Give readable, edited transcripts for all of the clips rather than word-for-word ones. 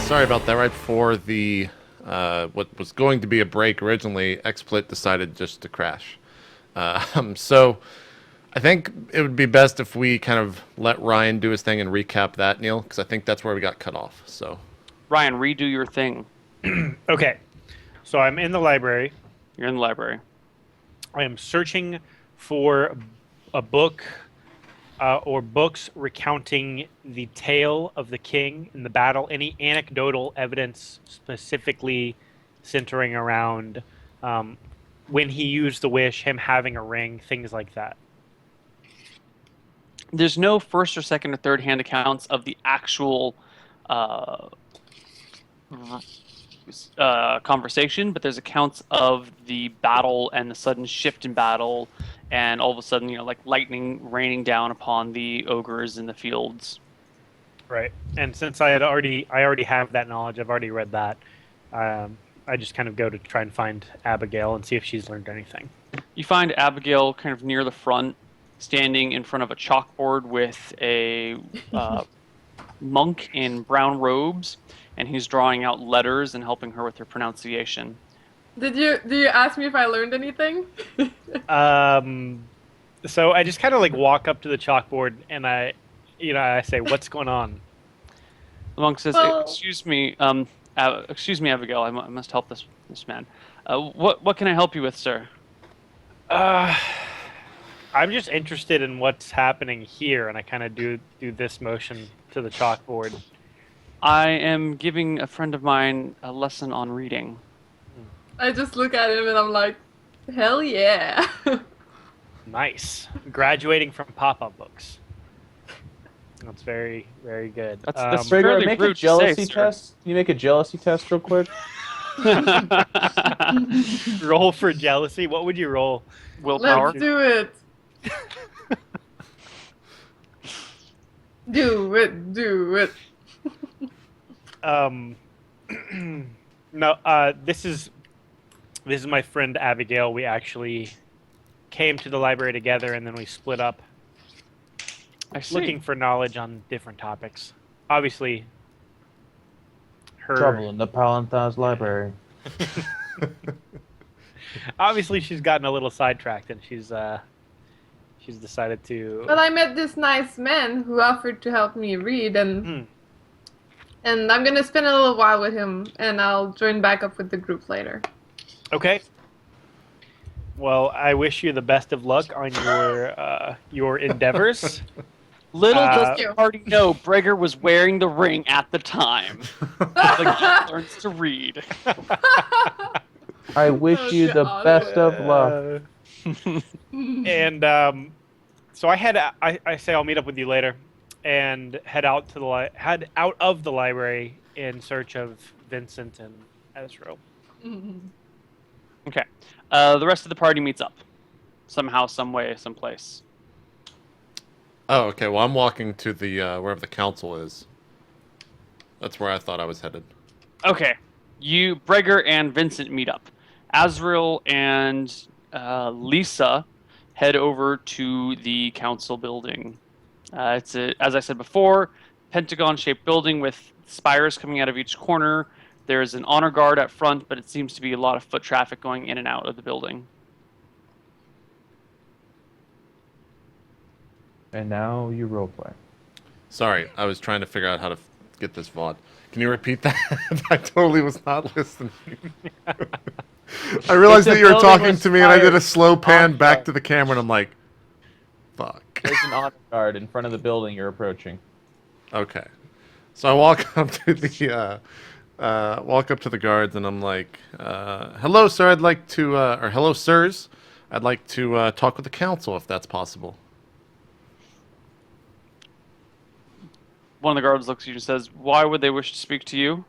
sorry about that. Right before the what was going to be a break originally, XSplit decided just to crash. So I think it would be best if we kind of let Ryan do his thing and recap that, Neil, because I think that's where we got cut off. So Ryan, redo your thing. Okay, so I'm in the library. You're in the library. I am searching for a book or books recounting the tale of the king in the battle. Any anecdotal evidence specifically centering around when he used the wish, him having a ring, things like that. There's no first or second or third hand accounts of the actual conversation, but there's accounts of the battle and the sudden shift in battle, and all of a sudden, like lightning raining down upon the ogres in the fields. Right. And since I already have that knowledge, I've already read that. I just kind of go to try and find Abigail and see if she's learned anything. You find Abigail kind of near the front, standing in front of a chalkboard with a monk in brown robes, and he's drawing out letters and helping her with her pronunciation. Do you ask me if I learned anything? So I just kind of like walk up to the chalkboard and I say, "What's going on?" The monk says, Well- "Excuse me, Abigail. I must help this man. What can I help you with, sir?" I'm just interested in what's happening here, and I kind of do this motion to the chalkboard. I am giving a friend of mine a lesson on reading. I just look at him and I'm like, hell yeah. Nice. Graduating from pop-up books. That's very, very good. That's Brigger, fairly make a rude to jealousy say, sir. test. Can you make a jealousy test real quick? Roll for jealousy. What would you roll? Willpower. Let's do it. Do it. No, this is my friend Abigail. We actually came to the library together, and then we split up, I see. looking for knowledge on different topics. Obviously, Trouble in the Palanthas library. obviously she's gotten a little sidetracked, and she's decided to. But I met this nice man who offered to help me read, and I'm gonna spend a little while with him, and I'll join back up with the group later. Okay. Well, I wish you the best of luck on your endeavors. Little does you. the party know, Breger was wearing the ring at the time. The guy learns to read. I wish Oh, you the God. best of luck. And so I say I'll meet up with you later, and head out of the library in search of Vincent and Ezra. Okay. The rest of the party meets up. Somehow, some way, someplace. oh, okay. Well, I'm walking to the wherever the council is. That's where I thought I was headed. Okay. Breger and Vincent meet up. Azrael and Lisa head over to the council building. It's as I said before, pentagon-shaped building with spires coming out of each corner. There's an honor guard at front, but it seems to be a lot of foot traffic going in and out of the building. And now you roleplay. Sorry, I was trying to figure out how to get this VOD. Can you repeat that? I totally was not listening. I realized It's a that you were building talking with to me, and I did a spires slow pan on back top. to the camera, and I'm like, fuck. There's an honor guard in front of the building you're approaching. Okay. So I walk up to the guards, and I'm like, hello, sir, I'd like to, or hello, sirs, I'd like to talk with the council, if that's possible. One of the guards looks at you and says, "Why would they wish to speak to you?"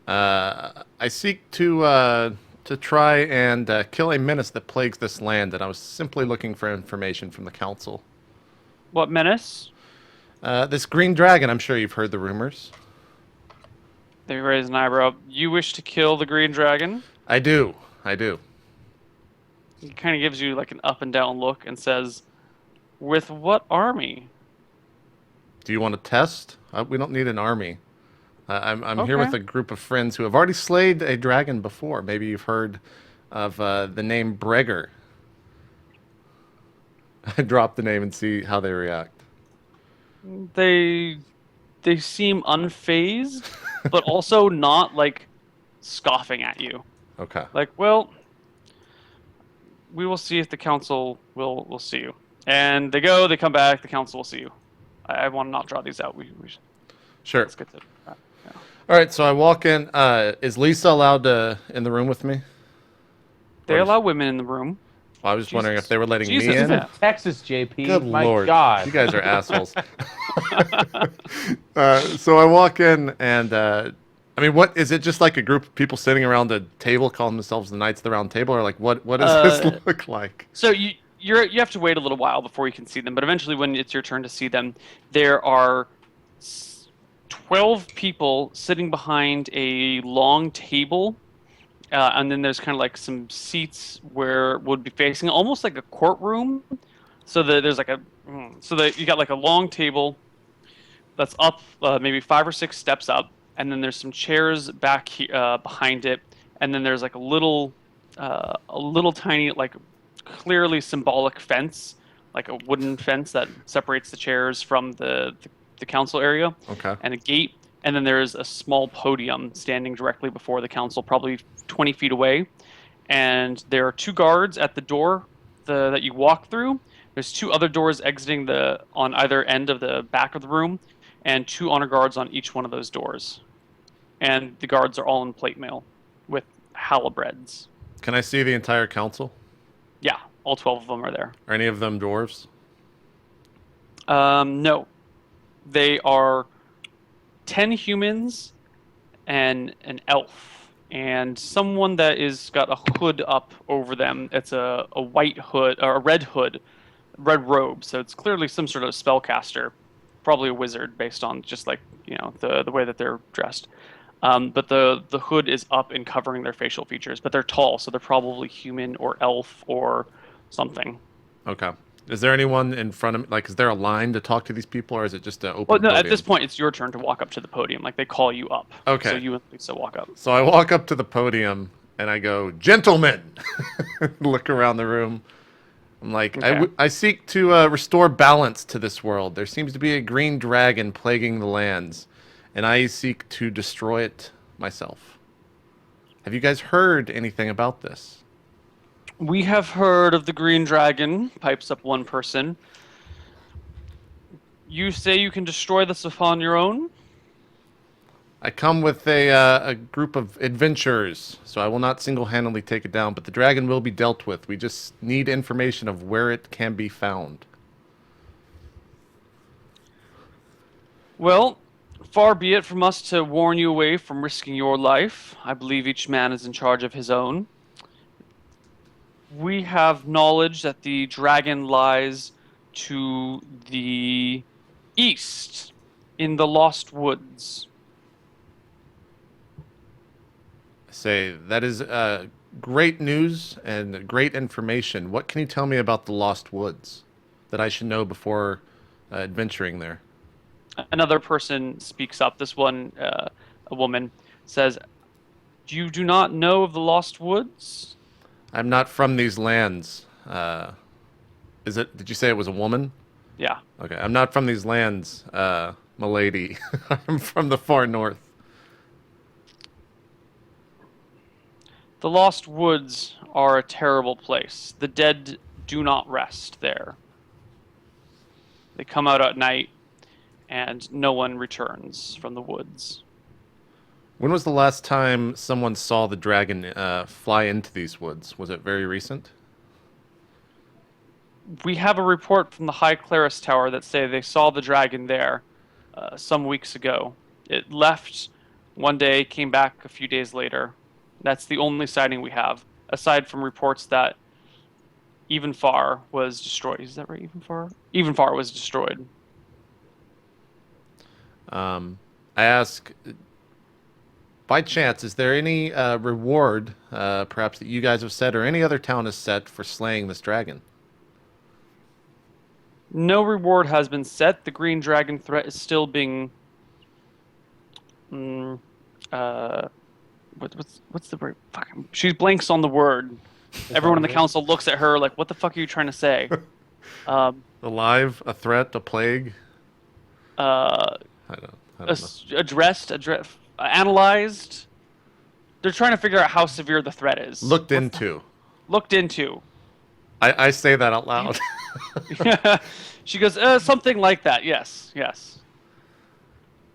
I seek to try and kill a menace that plagues this land, and I was simply looking for information from the council. What menace? This green dragon, I'm sure you've heard the rumors. They raise an eyebrow. You wish to kill the green dragon? I do. He kind of gives you like an up and down look and says, "With what army?" Do you want to test? We don't need an army. I'm here with Okay. a group of friends who have already slayed a dragon before. Maybe you've heard of the name Bregger. I drop the name and see how they react. They they seem unfazed, but also not like scoffing at you. Okay. Like, well, we will see if the council will see you. And they go, they come back, the council will see you. I want to not draw these out. We should, Sure. let's get to that. Yeah. All right. So I walk in. Is Lisa allowed in the room with me? They Or allow women in the room. Well, I was just wondering if they were letting Jesus, me in. yeah. Texas, JP. Good My lord. God. You guys are assholes. So I walk in and I mean, what is it? Just like a group of people sitting around a table calling themselves the Knights of the Round Table, or like what does this look like? So you have to wait a little while before you can see them, but eventually when it's your turn to see them, there are 12 people sitting behind a long table. And then there's kind of like some seats where it would be facing almost like a courtroom. So there's like you got like a long table that's up maybe 5 or 6 steps up, and then there's some chairs back behind it, and then there's like a little tiny like clearly symbolic fence, like a wooden fence that separates the chairs from the council area, Okay. and a gate. And then there's a small podium standing directly before the council, probably 20 feet away. And there are 2 guards at the door that you walk through. There's 2 other doors exiting on either end of the back of the room, and 2 honor guards on each one of those doors. And the guards are all in plate mail with halberds. Can I see the entire council? Yeah, all 12 of them are there. Are any of them dwarves? No. They are 10 humans and an elf and someone that is got a hood up over them. It's a white hood or a red hood, red robe. So it's clearly some sort of spellcaster, probably a wizard based on just like the way that they're dressed. But the hood is up and covering their facial features. But they're tall, so they're probably human or elf or something. Okay. Is there anyone in front of me? Like, is there a line to talk to these people, or is it just an open Well, no. At podium? this point, it's your turn to walk up to the podium. Like they call you up. Okay. So you and Lisa walk up. So I walk up to the podium and I go, "Gentlemen," look around the room. I'm like, Okay. I seek to restore balance to this world. There seems to be a green dragon plaguing the lands, and I seek to destroy it myself. Have you guys heard anything about this? We have heard of the Green Dragon, pipes up one person. You say you can destroy this upon your own? I come with a group of adventurers, so I will not single-handedly take it down, but the dragon will be dealt with. We just need information of where it can be found. Well, far be it from us to warn you away from risking your life. I believe each man is in charge of his own. We have knowledge that the dragon lies to the east in the Lost Woods. I say, that is great news and great information. What can you tell me about the Lost Woods that I should know before adventuring there? Another person speaks up. This one, a woman, says, "You do not know of the Lost Woods?" I'm not from these lands. Did you say it was a woman? Yeah. Okay, I'm not from these lands, milady. I'm from the far north. The Lost Woods are a terrible place. The dead do not rest there. They come out at night, and no one returns from the woods. When was the last time someone saw the dragon fly into these woods? Was it very recent? We have a report from the High Claris Tower that say they saw the dragon there some weeks ago. It left one day, came back a few days later. That's the only sighting we have, aside from reports that Evenfar was destroyed. Is that right, Evenfar? Evenfar was destroyed. I ask, by chance, is there any reward, perhaps that you guys have set or any other town has set for slaying this dragon? No reward has been set. The green dragon threat is still being Mm, what's the word? Fuck. She blanks on the word. Everyone in the council looks at her like, "What the fuck are you trying to say?" Alive, a threat, a plague. Uh, I don't know. addressed, analyzed. They're trying to figure out how severe the threat is. Looked into. Looked into. I say that out loud. She goes, something like that. Yes, yes.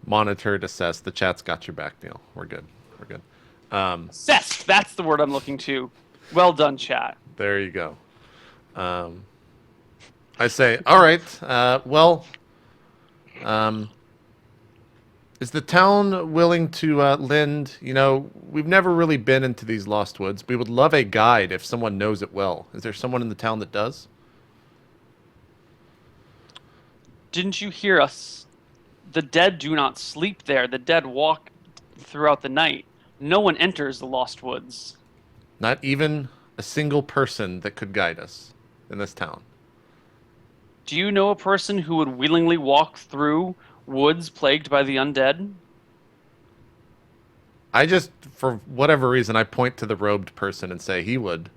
Monitored, assessed. The chat's got your back, Neil. We're good. We're good. Assessed. That's the word I'm looking to. Well done, chat. There you go. I say, all right. Is the town willing to lend? You know, we've never really been into these lost woods. We would love a guide if someone knows it well. Is there someone in the town that does? Didn't you hear us? The dead do not sleep there. The dead walk throughout the night. No one enters the lost woods. Not even a single person that could guide us in this town. Do you know a person who would willingly walk through woods plagued by the undead? I just, for whatever reason, I point to the robed person and say he would.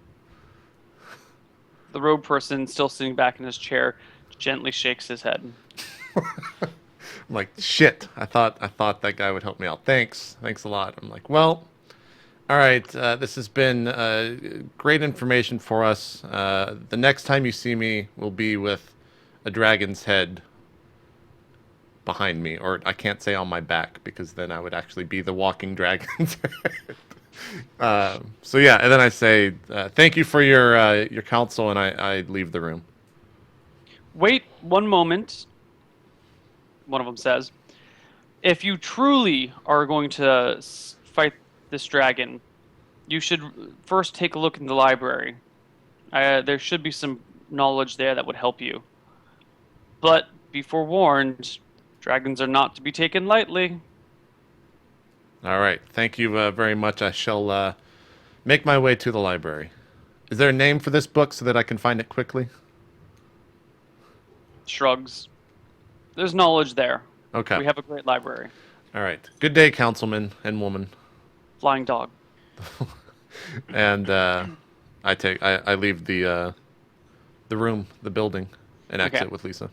The robed person, still sitting back in his chair, gently shakes his head. I'm like, shit. I thought that guy would help me out. Thanks a lot. I'm like, well, all right. This has been great information for us. The next time you see me will be with a dragon's head behind me, or I can't say on my back because then I would actually be the walking dragon's head. So yeah, and then I say, thank you for your counsel, and I leave the room. Wait one moment. One of them says, if you truly are going to fight this dragon, you should first take a look in the library. There should be some knowledge there that would help you. But be forewarned, dragons are not to be taken lightly. All right. Thank you very much. I shall make my way to the library. Is there a name for this book so that I can find it quickly? Shrugs. There's knowledge there. Okay. We have a great library. All right. Good day, councilman and woman. Flying dog. And I leave the room, the building, and exit Okay. with Lisa.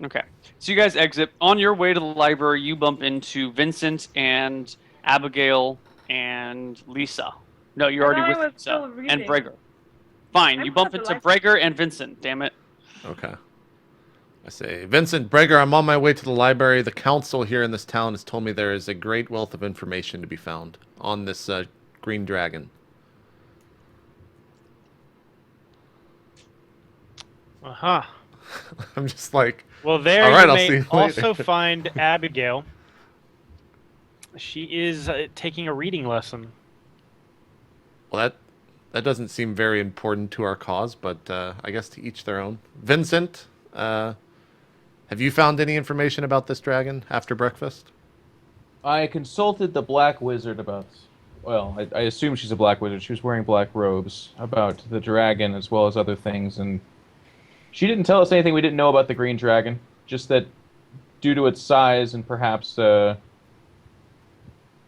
Okay. So you guys exit. On your way to the library, you bump into Vincent and Abigail and Lisa. No, you're And already I with was still Lisa. reading. And Breger. Fine, I'm you bump at the into Breger and Vincent, damn it. Okay. I say, Vincent, Breger, I'm on my way to the library. The council here in this town has told me there is a great wealth of information to be found on this green dragon. Uh-huh. I'm just like, Well, there all right, you I'll may see you also later. find Abigail. She is taking a reading lesson. well, that doesn't seem very important to our cause, but I guess to each their own. Vincent, have you found any information about this dragon after breakfast? I consulted the Black Wizard about... Well, I assume she's a Black Wizard. She was wearing black robes about the dragon as well as other things, and she didn't tell us anything we didn't know about the green dragon. Just that due to its size and perhaps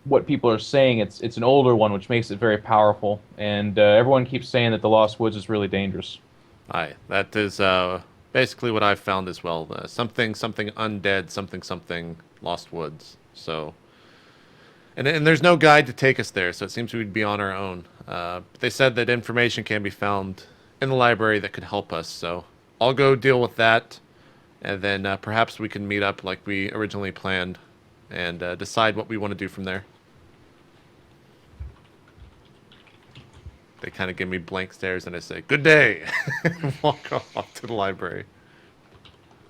what people are saying, it's an older one, which makes it very powerful. And everyone keeps saying that the Lost Woods is really dangerous. Aye, that is basically what I've found as well. Something undead, something Lost Woods. So, and there's no guide to take us there, so it seems we'd be on our own. They said that information can be found in the library that could help us, so I'll go deal with that, and then perhaps we can meet up like we originally planned and decide what we want to do from there. They kind of give me blank stares, and I say, good day, and walk off to the library.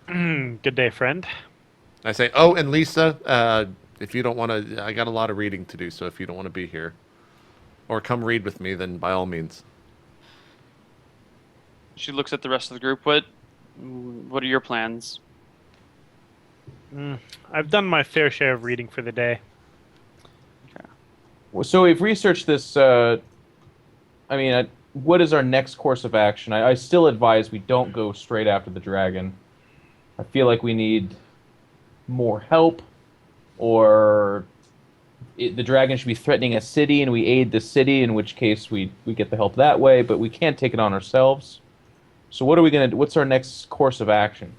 Good day, friend. I say, oh, and Lisa, if you don't want to, I got a lot of reading to do, so if you don't want to be here, or come read with me, then by all means. She looks at the rest of the group. What are your plans? I've done my fair share of reading for the day. Well, so we've researched this. What is our next course of action? I still advise we don't go straight after the dragon. I feel like we need more help, or the dragon should be threatening a city, and we aid the city, in which case we get the help that way, but we can't take it on ourselves. So what are we going to do? What's our next course of action?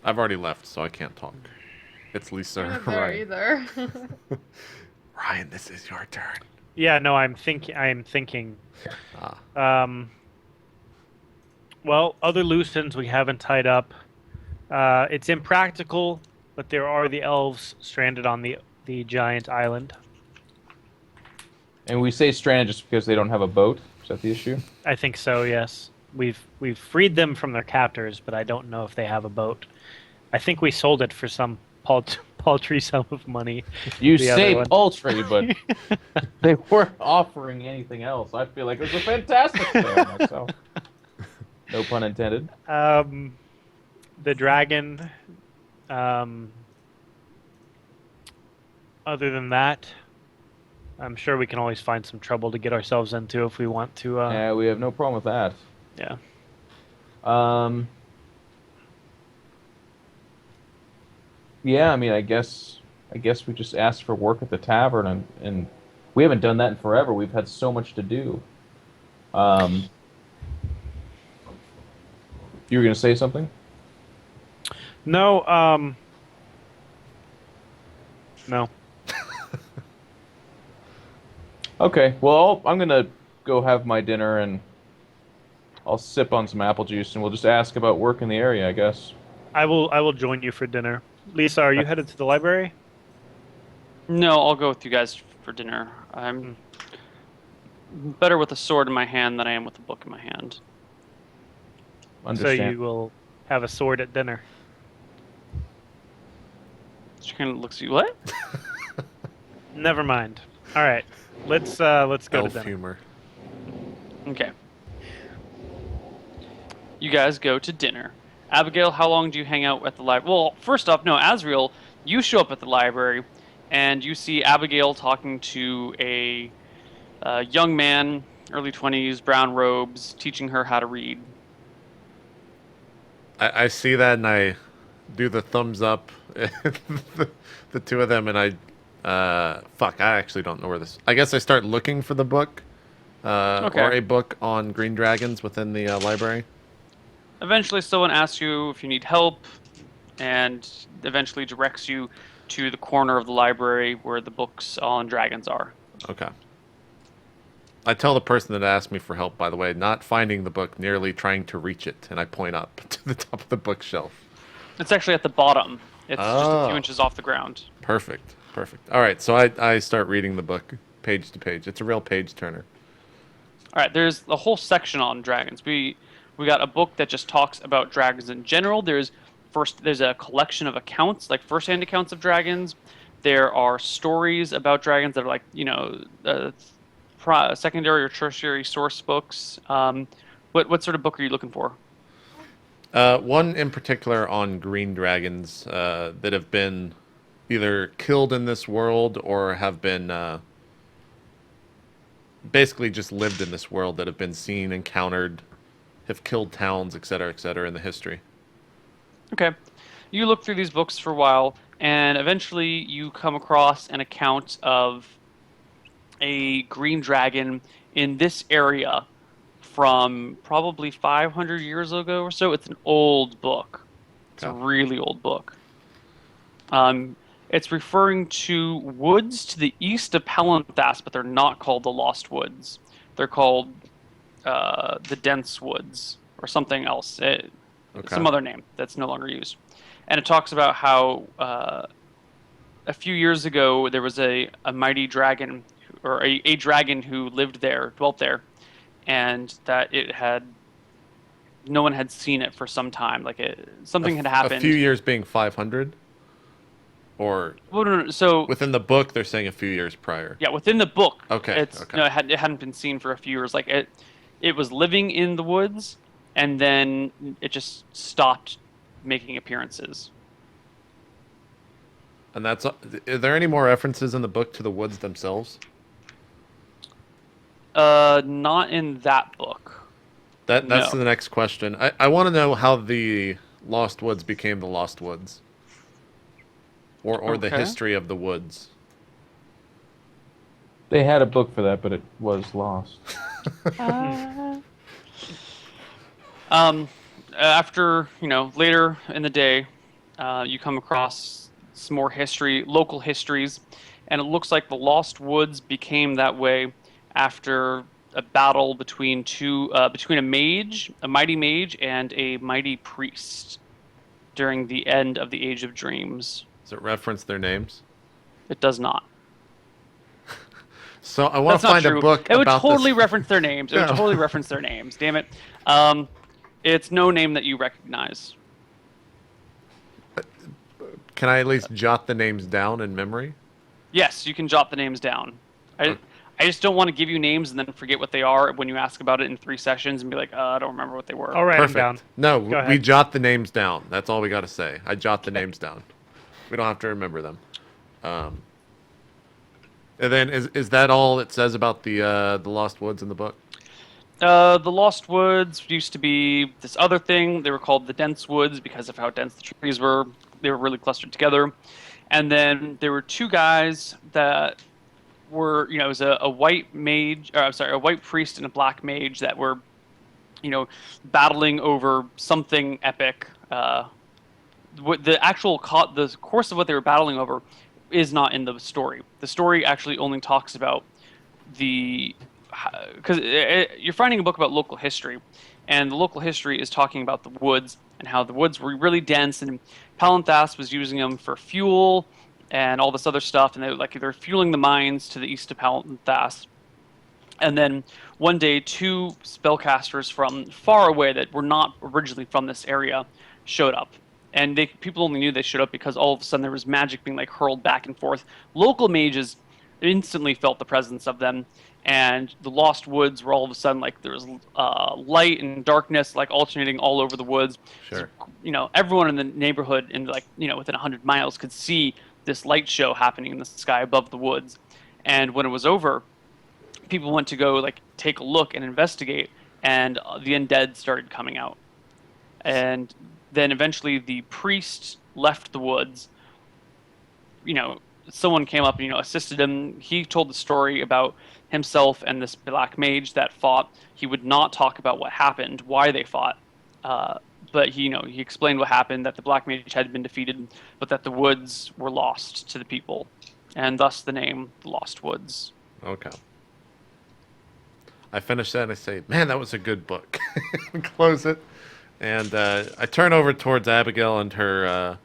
I've already left, so I can't talk. It's Lisa. I'm not there Ryan. either. Ryan, this is your turn. Yeah, no, I'm thinking. Ah. Well, other loose ends we haven't tied up. It's impractical, but there are the elves stranded on the giant island. And we say stranded just because they don't have a boat? Is that the issue? I think so, yes. We've freed them from their captors, but I don't know if they have a boat. I think we sold it for some paltry sum of money. You The other say one. paltry, but they weren't offering anything else. I feel like it was a fantastic sale myself. No pun intended. The dragon. Other than that, I'm sure we can always find some trouble to get ourselves into if we want to. Yeah, we have no problem with that. Yeah. Yeah, I mean, I guess we just asked for work at the tavern, and we haven't done that in forever. We've had so much to do. You were going to say something? No. No. Okay, well, I'm going to go have my dinner, and I'll sip on some apple juice, and we'll just ask about work in the area, I guess. I will join you for dinner. Lisa, are you headed to the library? No, I'll go with you guys for dinner. I'm better with a sword in my hand than I am with a book in my hand. Understand. So you will have a sword at dinner. She kind of looks at you. What? Never mind. All right, let's go to Elf dinner. humor. Okay. You guys go to dinner. Abigail, how long do you hang out at the library? Well, first off, no, Azriel, you show up at the library, and you see Abigail talking to a young man, early 20s, brown robes, teaching her how to read. I see that, and I do the thumbs up. The two of them, and I actually don't know where this. I guess I start looking for the book, Okay. or a book on green dragons within the library. Eventually, someone asks you if you need help, and eventually directs you to the corner of the library where the books on dragons are. Okay. I tell the person that asked me for help, by the way, not finding the book, nearly trying to reach it, and I point up to the top of the bookshelf. It's actually at the bottom. It's just a Oh. few inches off the ground. Perfect. All right, so I start reading the book, page to page. It's a real page turner. All right, there's a whole section on dragons. We got a book that just talks about dragons in general. There's a collection of accounts, like first-hand accounts of dragons. There are stories about dragons that are like, secondary or tertiary source books. What sort of book are you looking for? One in particular on green dragons that have been either killed in this world or have been basically just lived in this world, that have been seen, encountered, have killed towns, etc., in the history. Okay. You look through these books for a while, and eventually you come across an account of a green dragon in this area from probably 500 years ago or so. It's an old book. It's a Okay. really old book. It's referring to woods to the east of Palanthas, but they're not called the Lost Woods. They're called the Dense Woods or something else. Some other name that's no longer used. And it talks about how a few years ago there was a mighty dragon, or a dragon who dwelt there, and that no one had seen it for some time. Like something had happened. A few years being 500? Or Well, no, so within the book, they're saying a few years prior. yeah, within the book, Okay, it's okay. no, it hadn't been seen for a few years. Like it was living in the woods, and then it just stopped making appearances. And are there any more references in the book to the woods themselves? Not in that book. That's No. the next question. I want to know how the Lost Woods became the Lost Woods. or the Okay. history of the woods. They had a book for that, but it was lost. After, later in the day, you come across some more history, local histories, and it looks like the Lost Woods became that way after a battle between between a mighty mage, and a mighty priest during the end of the Age of Dreams. Does it reference their names? It does not. So I want That's to not find true. a book It would about totally this. reference their names. It would No. totally reference their names. Damn it. It's no name that you recognize. Can I at least jot the names down in memory? Yes, you can jot the names down. I just don't want to give you names and then forget what they are when you ask about it in 3 sessions and be like, I don't remember what they were. I'll write them Perfect. down. No, Go we ahead. jot the names down. That's all we got to say. I jot the names down. We don't have to remember them. And then is that all it says about the Lost Woods in the book? The Lost Woods used to be this other thing. They were called the Dense Woods because of how dense the trees were. They were really clustered together. And then there were 2 guys that were, it was a white mage, or I'm sorry, a white priest and a black mage that were, battling over something epic. What the course of what they were battling over is not in the story. The story actually only talks about because you're finding a book about local history, and the local history is talking about the woods and how the woods were really dense, and Palanthas was using them for fuel and all this other stuff, and they're fueling the mines to the east of Palanthas. And then one day, 2 spellcasters from far away that were not originally from this area showed up. And people only knew they showed up because all of a sudden there was magic being hurled back and forth. Local mages instantly felt the presence of them, and the Lost Woods were all of a sudden there was light and darkness alternating all over the woods. Sure. So, everyone in the neighborhood within 100 miles could see this light show happening in the sky above the woods. And when it was over, people went to go take a look and investigate, and the undead started coming out. And then eventually the priest left the woods. Someone came up and assisted him. He told the story about himself and this black mage that fought. He would not talk about what happened, why they fought, but he explained what happened, that the black mage had been defeated, but that the woods were lost to the people, and thus the name the Lost Woods. Okay. I finish that and I say, man, that was a good book. Close it. And I turn over towards Abigail and her,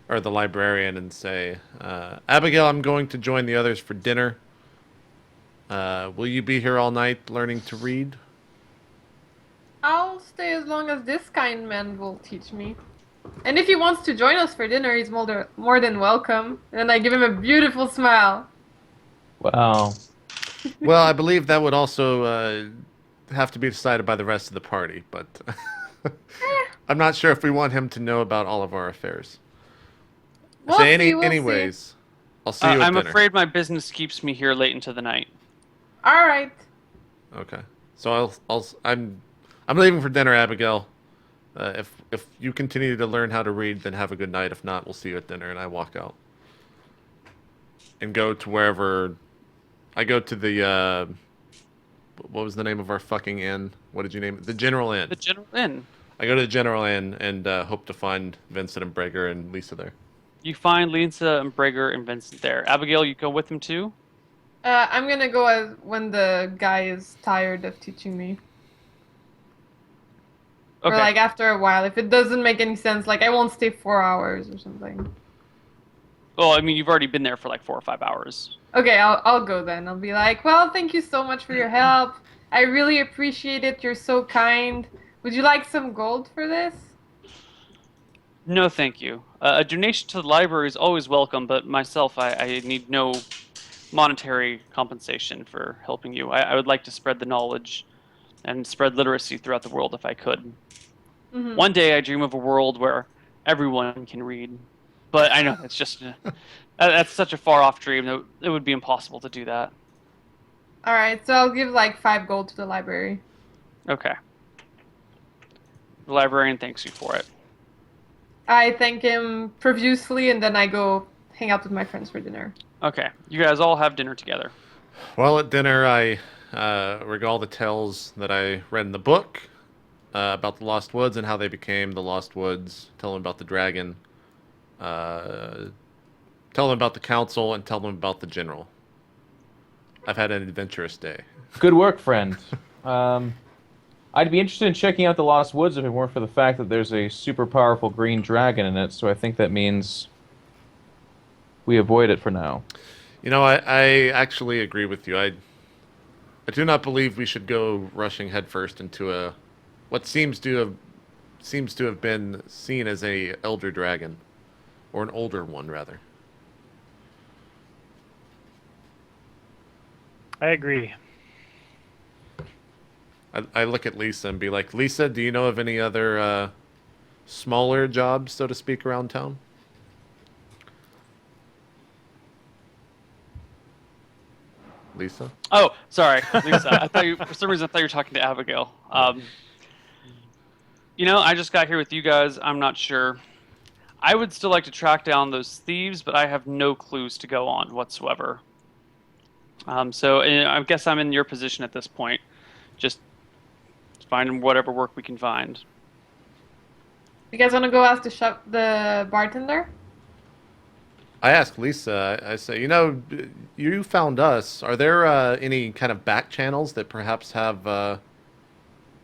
or the librarian, and say, Abigail, I'm going to join the others for dinner. Will you be here all night learning to read? I'll stay as long as this kind man will teach me. And if he wants to join us for dinner, he's more than welcome. And I give him a beautiful smile. Wow. Well, I believe that would also have to be decided by the rest of the party, but I'm not sure if we want him to know about all of our affairs. We'll Say see, we'll anyways, I'll see you at I'm dinner. afraid my business keeps me here late into the night. All right. Okay. So I'm leaving for dinner, Abigail. If you continue to learn how to read, then have a good night. If not, we'll see you at dinner. And I walk out and go to wherever. I go to the what was the name of our fucking inn? What did you name it? The General Inn. The General Inn. I go to the General Inn and hope to find Vincent and Breger and Lisa there. You find Lisa and Breger and Vincent there. Abigail, you go with them too? I'm gonna go when the guy is tired of teaching me. Okay. Or after a while, if it doesn't make any sense, I won't stay 4 hours or something. Well, I mean, you've already been there for 4 or 5 hours. Okay, I'll go then. I'll be well, thank you so much for your help. I really appreciate it. You're so kind. Would you like some gold for this? No, thank you. A donation to the library is always welcome, but myself, I need no monetary compensation for helping you. I would like to spread the knowledge and spread literacy throughout the world if I could. Mm-hmm. One day I dream of a world where everyone can read. But I know it's just that's such a far off dream that it would be impossible to do that. All right, so I'll give 5 gold to the library. Okay. The librarian thanks you for it. I thank him profusely, and then I go hang out with my friends for dinner. Okay, you guys all have dinner together. Well, at dinner, I recall the tales that I read in the book about the Lost Woods and how they became the Lost Woods. Tell them about the dragon. Tell them about the council, and tell them about the general. I've had an adventurous day. Good work, friend. I'd be interested in checking out the Lost Woods if it weren't for the fact that there's a super powerful green dragon in it, so I think that means we avoid it for now. You know, I actually agree with you. I do not believe we should go rushing headfirst into what seems to have been seen as a elder dragon, or an older one rather. I agree. I look at Lisa and be like, Lisa, do you know of any other smaller jobs, so to speak, around town? Lisa? Oh, sorry, Lisa. For some reason I thought you were talking to Abigail. I just got here with you guys. I'm not sure. I would still like to track down those thieves, but I have no clues to go on whatsoever. So I guess I'm in your position at this point. Just finding whatever work we can find. You guys want to go ask the bartender? I asked Lisa, I say, you found us. Are there any kind of back channels that perhaps have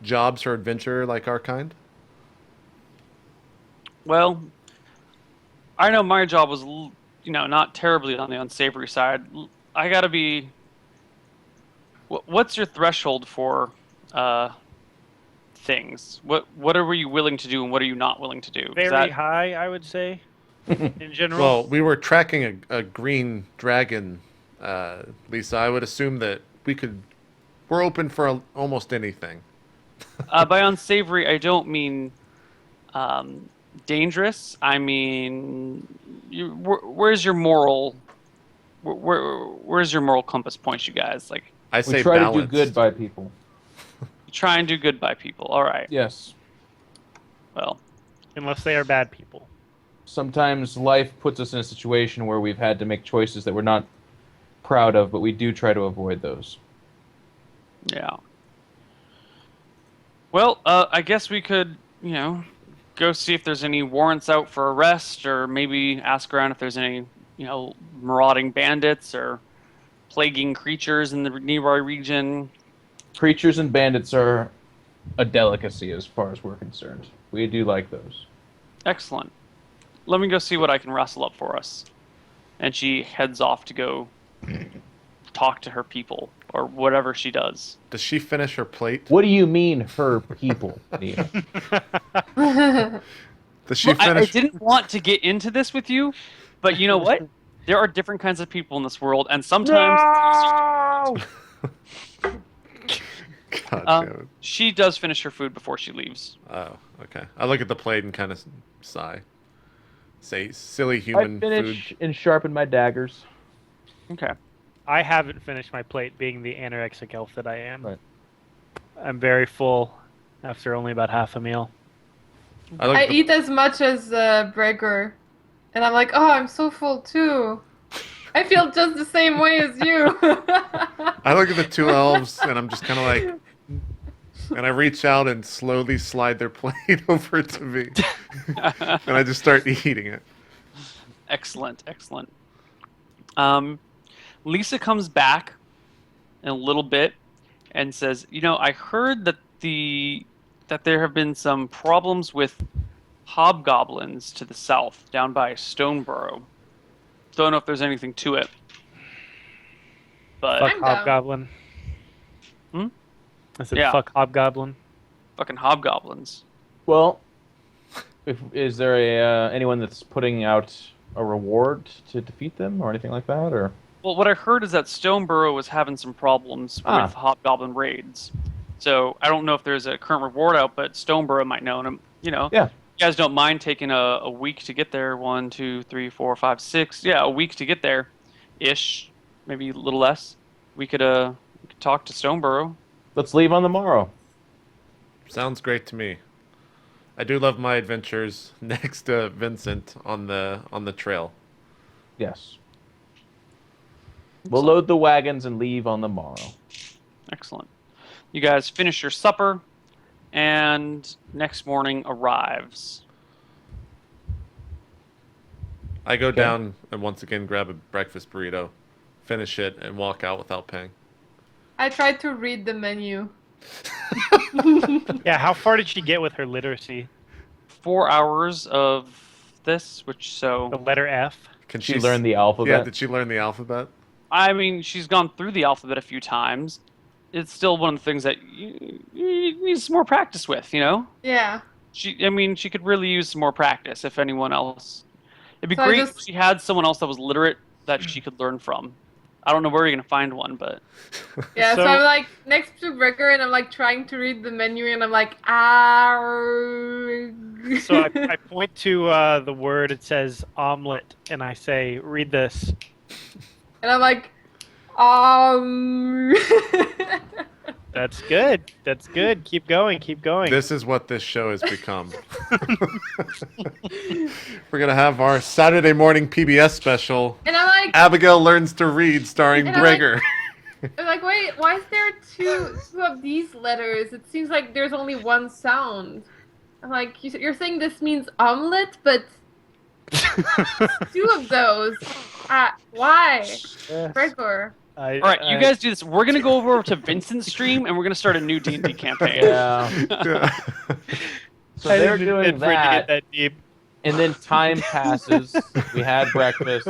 jobs or adventure like our kind? Well, I know my job was, not terribly on the unsavory side. I gotta be... What's your threshold for things? What are you willing to do and what are you not willing to do? Very high, I would say, in general. Well, we were tracking a green dragon, Lisa. I would assume that we're open for almost anything. By unsavory, I don't mean dangerous. I mean, where's your moral? Where's your moral compass point, you guys? Like, I say we try balanced. to do good by people. Try and do good by people. All right. Yes. Well, Unless they are bad people. Sometimes life puts us in a situation where we've had to make choices that we're not proud of, but we do try to avoid those. yeah. Well, I guess we could, go see if there's any warrants out for arrest, or maybe ask around if there's any, marauding bandits or plaguing creatures in the nearby region. Creatures and bandits are a delicacy as far as we're concerned. We do like those. Excellent. Let me go see what I can rustle up for us. And she heads off to go talk to her people, or whatever she does. Does she finish her plate? What do you mean, her people, Neil? Does she Well, I finish? didn't want to get into this with you, but you know what? There are different kinds of people in this world, and sometimes God damn it. she does finish her food before she leaves. Oh, okay. I look at the plate and kind of sigh. Say, silly human I finish food. and sharpen my daggers. Okay. I haven't finished my plate, being the anorexic elf that I am. Right. I'm very full after only about half a meal. I eat as much as Bregor, and I'm like, oh, I'm so full too. I feel just the same way as you. I look at the two elves and I'm just kind of like, and I reach out and slowly slide their plate over to me, and I just start eating it. Excellent, excellent. Lisa comes back in a little bit and says, I heard that there have been some problems with hobgoblins to the south, down by Stoneborough. Don't know if there's anything to it. But Fuck I'm down. hobgoblin. Hmm? I said Yeah. fuck hobgoblin. fucking hobgoblins. Well, is there anyone that's putting out a reward to defeat them or anything like that, or? Well, what I heard is that Stoneborough was having some problems with hobgoblin raids. So I don't know if there's a current reward out, but Stoneborough might know. And Yeah. you guys don't mind taking a week to get there. 1, 2, 3, 4, 5, 6. Yeah, a week to get there, ish. Maybe a little less. We could talk to Stoneborough. Let's leave on the morrow. Sounds great to me. I do love my adventures next to Vincent on the trail. Yes. We'll load the wagons and leave on the morrow. Excellent. You guys finish your supper, and next morning arrives. I go down and once again grab a breakfast burrito, finish it, and walk out without paying. I tried to read the menu. Yeah, how far did she get with her literacy? 4 hours of this, which The letter F. Can She learned the alphabet. Yeah, did she learn the alphabet? I mean, she's gone through the alphabet a few times. It's still one of the things that you need some more practice with, you know? Yeah. She could really use some more practice if anyone else. It'd be So I great just- if she had someone else that was literate that she could learn from. I don't know where you're going to find one, but... Yeah, so So- I'm like next to Brecker and I'm like trying to read the menu and I'm like, So I point to the word, it says omelet, and I say, read this. and I'm like, That's good. That's good. Keep going. Keep going. This is what this show has become. We're going to have our Saturday morning PBS special. And I'm like, Abigail Learns to Read, starring And I'm like- Brigger. I'm like, wait, why is there two of these letters? It seems like there's only one sound. I'm like, you're saying this means omelet, but two of those. Why? Brecker. All right, you guys do this. We're going to go over to Vincent's stream, and we're going to start a new D&D campaign. Yeah. So I they're didn't doing intend for it to that, get that deep. and then time passes. We had breakfast.